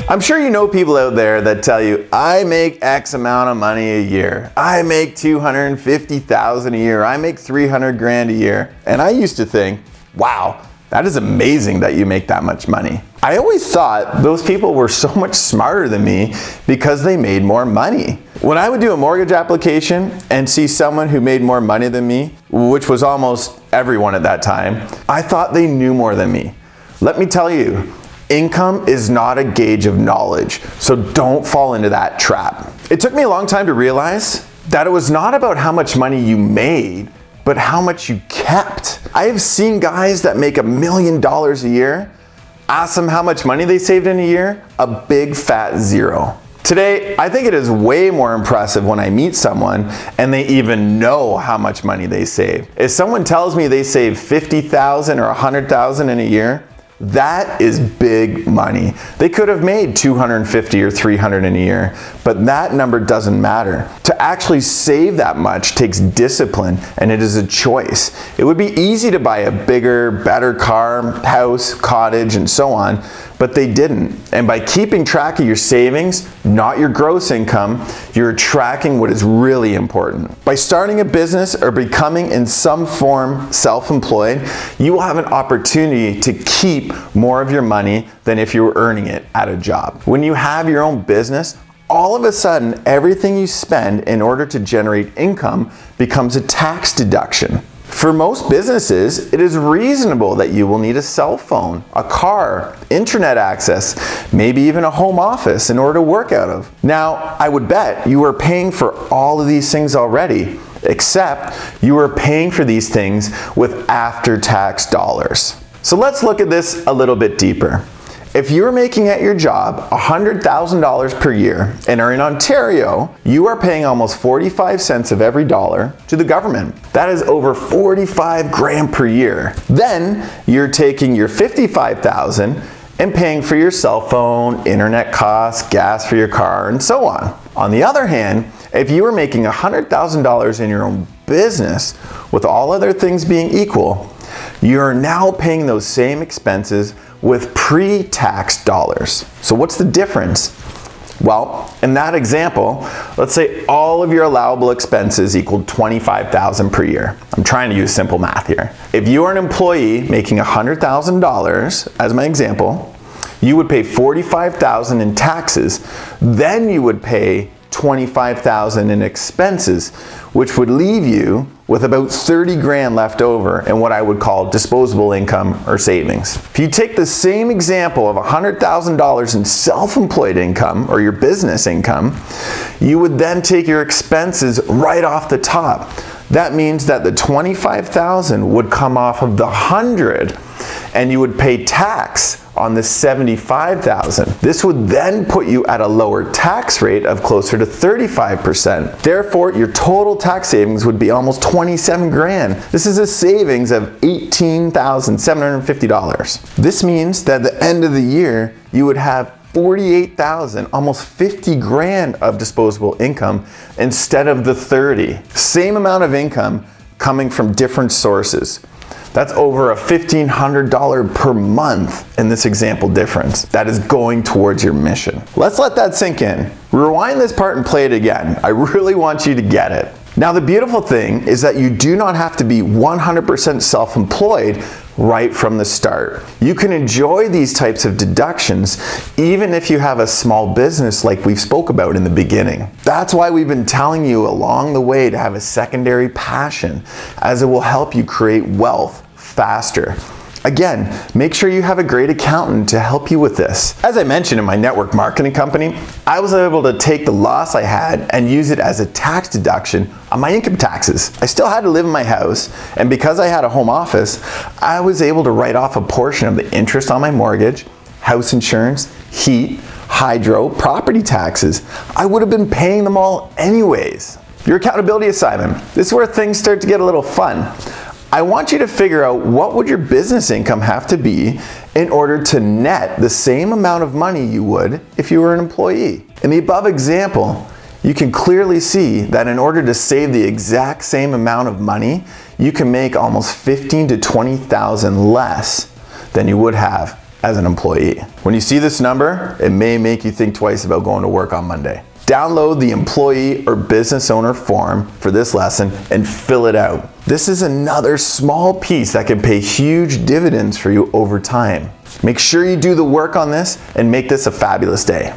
I'm sure you know people out there that tell you, I make X amount of money a year. I make $250,000 a year. I make 300 grand a year. And I used to think, wow, that is amazing that you make that much money. I always thought those people were so much smarter than me because they made more money. When I would do a mortgage application and see someone who made more money than me, which was almost everyone at that time, I thought they knew more than me. Let me tell you, income is not a gauge of knowledge, so don't fall into that trap. It took me a long time to realize that it was not about how much money you made, but how much you kept. I have seen guys that make $1 million a year, ask them how much money they saved in a year, a big fat zero. Today, I think it is way more impressive when I meet someone and they even know how much money they save. If someone tells me they save $50,000 or $100,000 in a year, that is big money. They could have made $250 or $300 in a year, but that number doesn't matter. To actually save that much takes discipline, and it is a choice. It would be easy to buy a bigger, better car, house, cottage, and so on, but they didn't. And by keeping track of your savings, not your gross income, you're tracking what is really important. By starting a business or becoming in some form self-employed, you will have an opportunity to keep more of your money than if you were earning it at a job. When you have your own business, all of a sudden, everything you spend in order to generate income becomes a tax deduction. For most businesses, it is reasonable that you will need a cell phone, a car, internet access, maybe even a home office in order to work out of. Now, I would bet you are paying for all of these things already, except you are paying for these things with after-tax dollars. So let's look at this a little bit deeper. If you're making at your job $100,000 per year and are in Ontario, you are paying almost 45 cents of every dollar to the government. That is over 45 grand per year. Then you're taking your 55,000 and paying for your cell phone, internet costs, gas for your car, and so on. On the other hand, if you are making $100,000 in your own business, with all other things being equal, you're now paying those same expenses with pre-tax dollars. So what's the difference? Well, in that example, let's say all of your allowable expenses equaled $25,000 per year. I'm trying to use simple math here. If you are an employee making $100,000, as my example, you would pay $45,000 in taxes, then you would pay $25,000 in expenses, which would leave you with about 30 grand left over in what I would call disposable income or savings. If you take the same example of $100,000 in self-employed income or your business income, you would then take your expenses right off the top. That means that the $25,000 would come off of the 100 and you would pay tax on the $75,000. This would then put you at a lower tax rate of closer to 35%. Therefore, your total tax savings would be almost 27 grand. This is a savings of $18,750. This means that at the end of the year, you would have 48,000, almost 50 grand of disposable income instead of the 30. Same amount of income coming from different sources. That's over a $1,500 per month in this example difference. That is going towards your mission. Let's let that sink in. Rewind this part and play it again. I really want you to get it. Now, the beautiful thing is that you do not have to be 100% self-employed right from the start. You can enjoy these types of deductions even if you have a small business like we spoke about in the beginning. That's why we've been telling you along the way to have a secondary passion, as it will help you create wealth faster. Again, make sure you have a great accountant to help you with this. As I mentioned in my network marketing company, I was able to take the loss I had and use it as a tax deduction on my income taxes. I still had to live in my house, and because I had a home office, I was able to write off a portion of the interest on my mortgage, house insurance, heat, hydro, property taxes. I would have been paying them all anyways. Your accountability assignment. This is where things start to get a little fun. I want you to figure out what would your business income have to be in order to net the same amount of money you would if you were an employee. In the above example, you can clearly see that in order to save the exact same amount of money, you can make almost $15,000 to $20,000 less than you would have as an employee. When you see this number, it may make you think twice about going to work on Monday. Download the employee or business owner form for this lesson and fill it out. This is another small piece that can pay huge dividends for you over time. Make sure you do the work on this and make this a fabulous day.